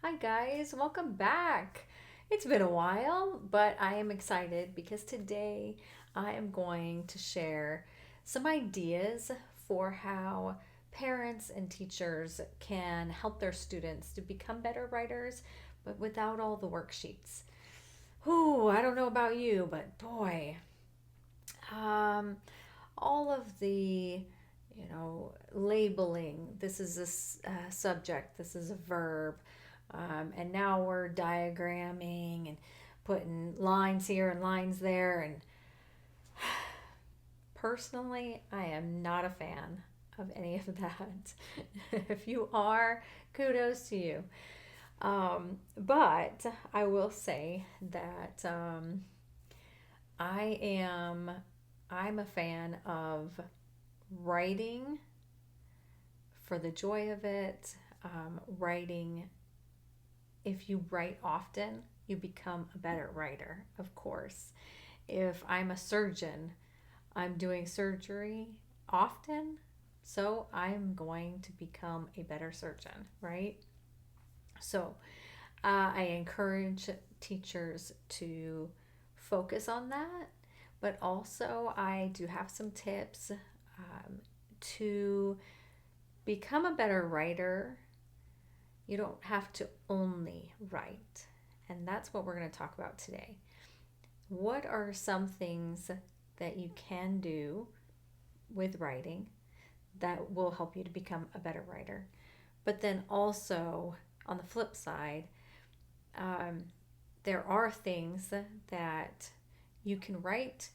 Hi, guys, welcome back. It's been a while, but I am excited because today I am going to share some ideas for how parents and teachers can help their students to become better writers, but without all the worksheets. Whew, I don't know about you, but boy, um, all of the labeling, this is a subject, this is a verb, and now we're diagramming and putting lines here and lines there. And personally, I am not a fan of any of that. If you are, kudos to you. But I will say that I am I'm a fan of writing for the joy of it. Writing, if you write often, you become a better writer, of course. If I'm a surgeon, I'm doing surgery often, so I'm going to become a better surgeon, right? So I encourage teachers to focus on that, but also I do have some tips to become a better writer. You don't have to only write. And that's what we're going to talk about today. What are some things that you can do with writing that will help you to become a better writer? But then also, on the flip side, um, there are things that you can write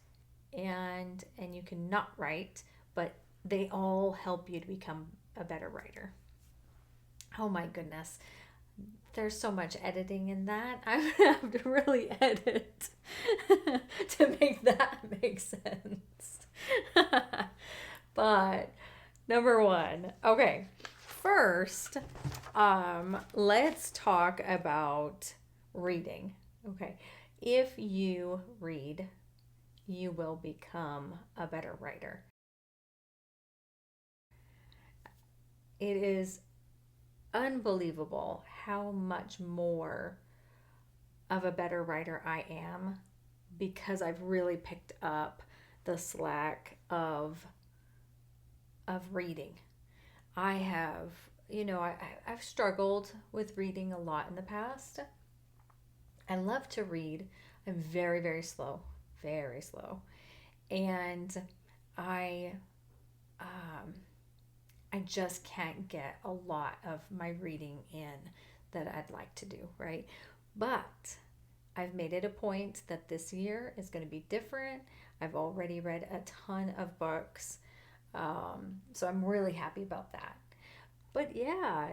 and you can not write, but they all help you to become a better writer. Oh my goodness. There's so much editing in that. I'm gonna have to really edit to make that make sense. But number one, okay. First, let's talk about reading. Okay, if you read, you will become a better writer. It is unbelievable how much more of a better writer I am because I've really picked up the slack of reading. I have, I've struggled with reading a lot in the past. I love to read. I'm very, very slow, very slow. And I, um, I just can't get a lot of my reading in that I'd like to do, right? But I've made it a point that this year is going to be different. I've already read a ton of books. So I'm really happy about that. But yeah,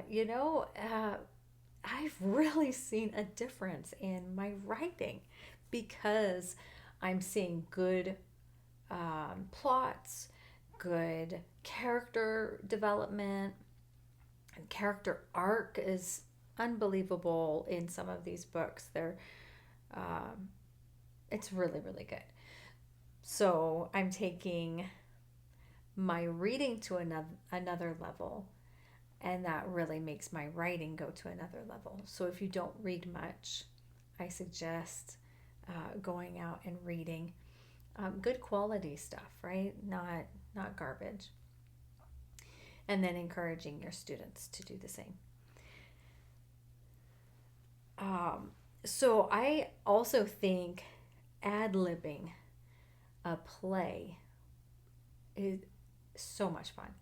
I've really seen a difference in my writing because I'm seeing good plots, good character development, and character arc is unbelievable in some of these books. Um, it's really, really good. So I'm taking my reading to another level, and that really makes my writing go to another level. So if you don't read much, I suggest going out and reading good quality stuff, right? Not garbage. And then encouraging your students to do the same. Um, so I also think ad libbing a play is so much fun.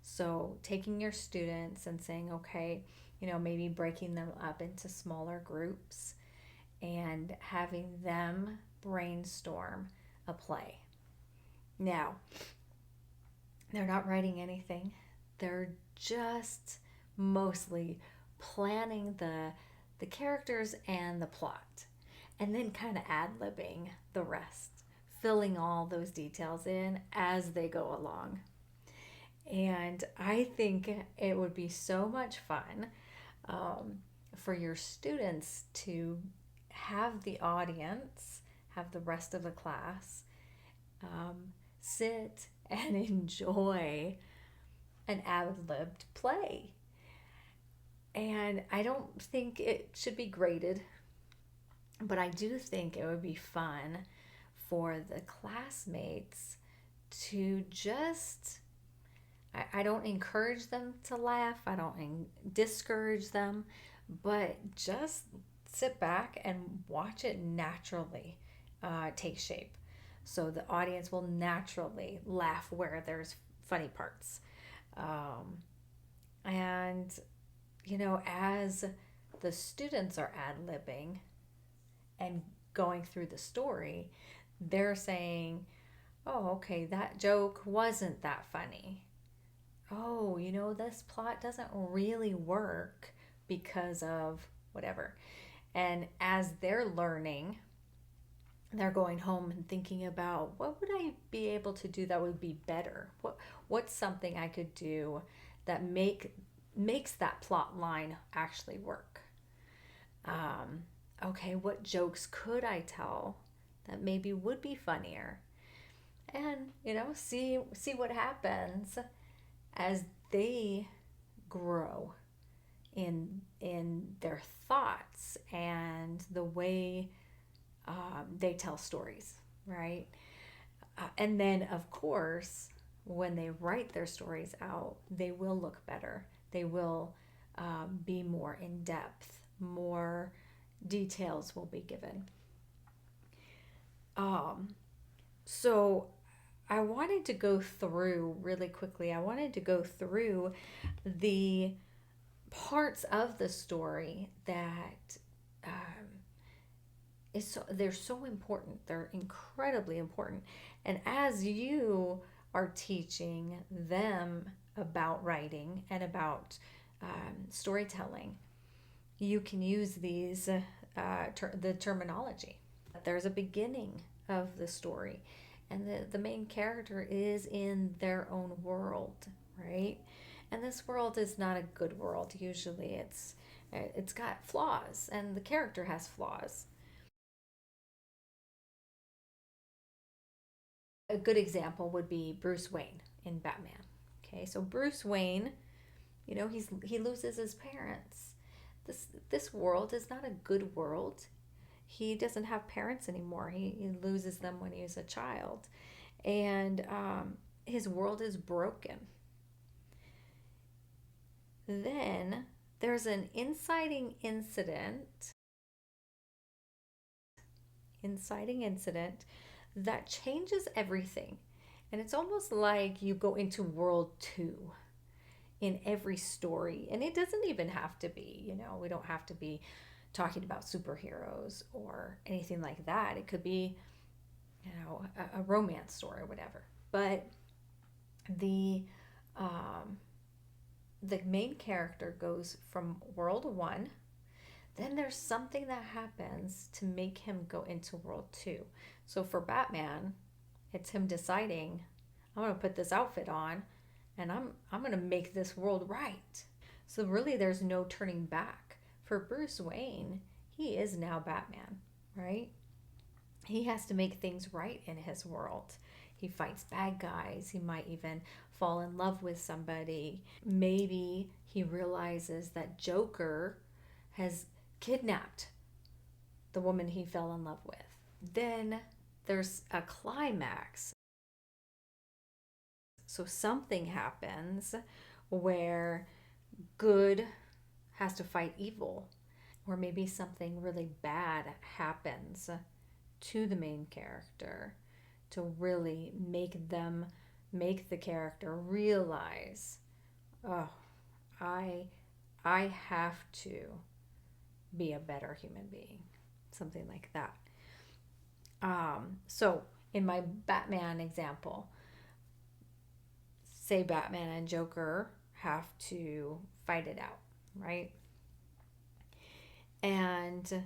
So taking your students and saying, okay, maybe breaking them up into smaller groups and having them brainstorm a play. Now, they're not writing anything. They're just mostly planning the characters and the plot, and then kind of ad-libbing the rest, filling all those details in as they go along. And I think it would be so much fun um, for your students to have the audience, have the rest of the class sit and enjoy an ad-libbed play. And I don't think it should be graded, but I do think it would be fun for the classmates to just, I don't encourage them to laugh, I don't discourage them, but just sit back and watch it naturally take shape. So the audience will naturally laugh where there's funny parts. Um, and, as the students are ad libbing and going through the story, they're saying, oh, okay, that joke wasn't that funny. Oh, this plot doesn't really work because of whatever. And as they're learning, they're going home and thinking about, what would I be able to do that would be better? What's something I could do that makes that plot line actually work? Um, okay, what jokes could I tell that maybe would be funnier? And see what happens as they grow in their thoughts and the way they tell stories, right? And then, of course, when they write their stories out, they will look better. They will be more in depth, more details will be given. Um, so, I wanted to go through really quickly, I wanted to go through the parts of the story that they're so important. They're incredibly important. And as you are teaching them about writing and about storytelling, you can use the terminology. There's a beginning of the story, and the main character is in their own world, right? And this world is not a good world. Usually, it's got flaws, and the character has flaws. A good example would be Bruce Wayne in Batman. Okay, so Bruce Wayne, he loses his parents. This world is not a good world. He doesn't have parents anymore. He loses them when he was a child, and his world is broken. Then there's an inciting incident that changes everything. And it's almost like you go into world two in every story. And it doesn't even have to be, we don't have to be talking about superheroes or anything like that. It could be, a romance story or whatever. But the um, the main character goes from world one. Then there's something that happens to make him go into world two. So for Batman, it's him deciding, I'm going to put this outfit on and I'm going to make this world right. So really there's no turning back. For Bruce Wayne, he is now Batman, right? He has to make things right in his world. He fights bad guys. He might even fall in love with somebody. Maybe he realizes that Joker has kidnapped the woman he fell in love with. Then there's a climax. So something happens where good has to fight evil, or maybe something really bad happens to the main character to really make the character realize, oh, I have to be a better human being, something like that. So in my Batman example, say Batman and Joker have to fight it out, right? And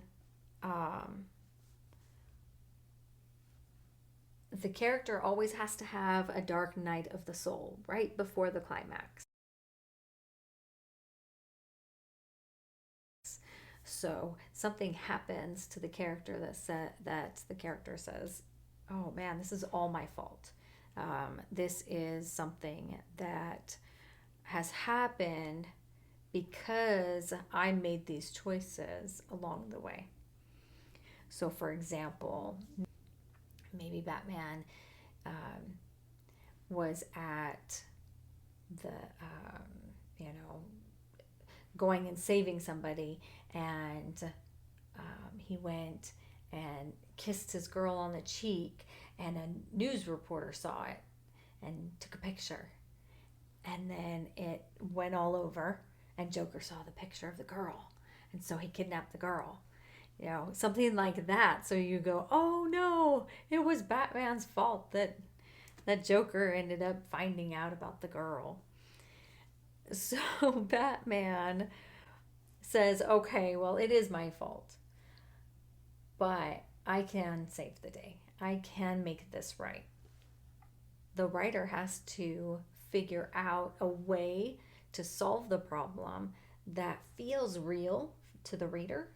the character always has to have a dark night of the soul right before the climax. So something happens to the character that the character says, "Oh man, this is all my fault. This is something that has happened because I made these choices along the way. So, for example, maybe Batman um, was at the, you know, going and saving somebody, and he went and kissed his girl on the cheek, and a news reporter saw it and took a picture. And then it went all over, and Joker saw the picture of the girl. And so he kidnapped the girl. Something like that. So you go, oh no, it was Batman's fault that Joker ended up finding out about the girl. So Batman says, okay, well, it is my fault, but I can save the day. I can make this right. The writer has to figure out a way to solve the problem that feels real to the reader,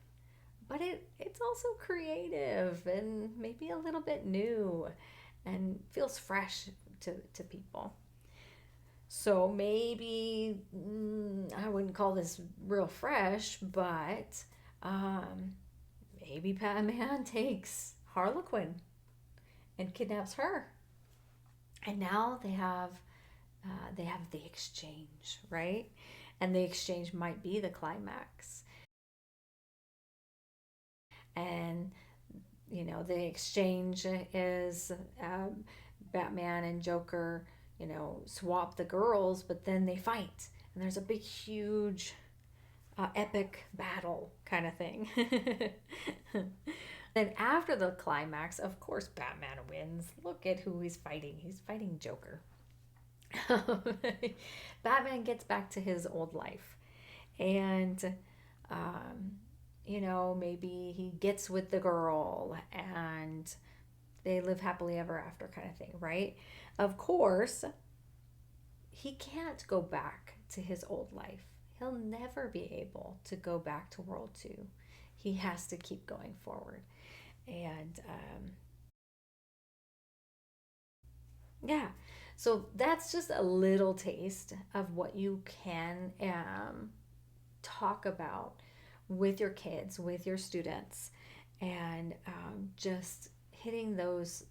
but it's also creative and maybe a little bit new and feels fresh to people. So maybe I wouldn't call this real fresh, but maybe Batman takes Harlequin and kidnaps her, and now they have the exchange, right? And the exchange might be the climax. And the exchange is Batman and Joker, swap the girls, but then they fight, and there's a big, huge, epic battle kind of thing. Then after the climax, of course, Batman wins. Look at who he's fighting. He's fighting Joker. Batman gets back to his old life, and um, maybe he gets with the girl and they live happily ever after, kind of thing, right? Of course, he can't go back to his old life. He'll never be able to go back to World 2. He has to keep going forward. And yeah, so that's just a little taste of what you can talk about with your kids, with your students, and just hitting those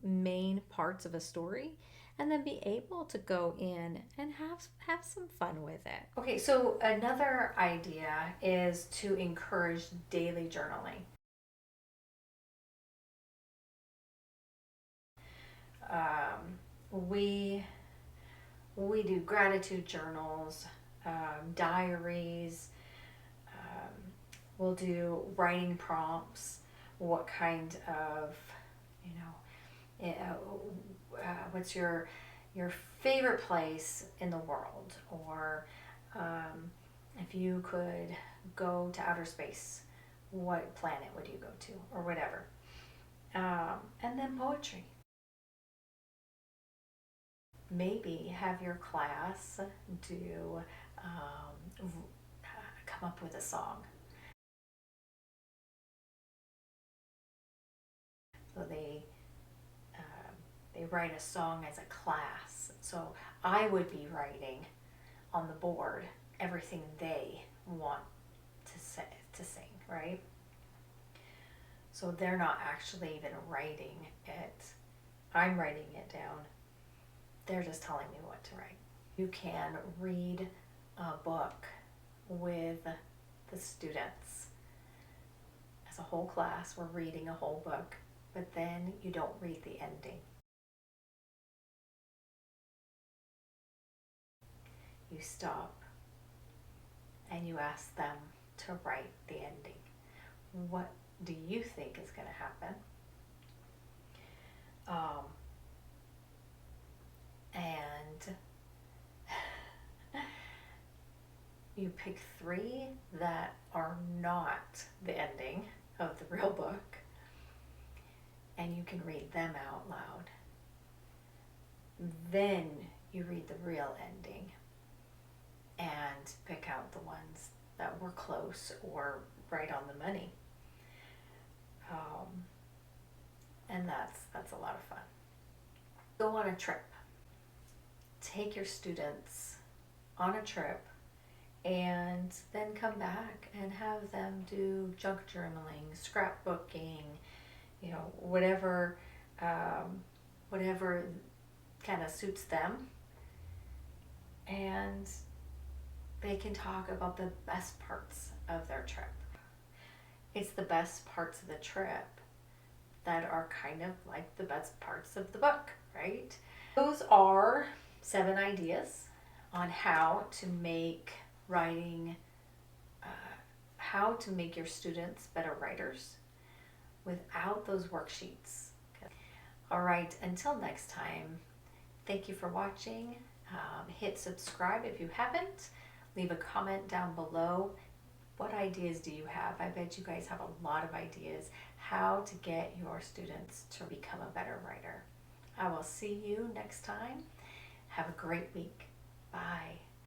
main parts of a story, and then be able to go in and have some fun with it. Okay, so another idea is to encourage daily journaling. We do gratitude journals, diaries. Um, we'll do writing prompts. What kind of, you know, what's your favorite place in the world, or if you could go to outer space, what planet would you go to, or whatever. And then poetry. Maybe have your class do come up with a song. So they write a song as a class. So I would be writing on the board everything they want to sing, right? So they're not actually even writing it. I'm writing it down. They're just telling me what to write. You can read a book with the students. As a whole class, we're reading a whole book, but then you don't read the ending. You stop and you ask them to write the ending. What do you think is going to happen? And you pick 3 that are not the ending of the real book, and you can read them out loud. Then you read the real ending and pick out the ones that were close or right on the money. And that's a lot of fun. Go on a trip. Take your students on a trip and then come back and have them do junk journaling, scrapbooking, whatever, whatever kind of suits them. And they can talk about the best parts of their trip. It's the best parts of the trip that are kind of like the best parts of the book, right? Those are 7 ideas on how to make writing, how to make your students better writers without those worksheets. All right, until next time, thank you for watching. Hit subscribe if you haven't. Leave a comment down below. What ideas do you have? I bet you guys have a lot of ideas how to get your students to become a better writer. I will see you next time. Have a great week. Bye.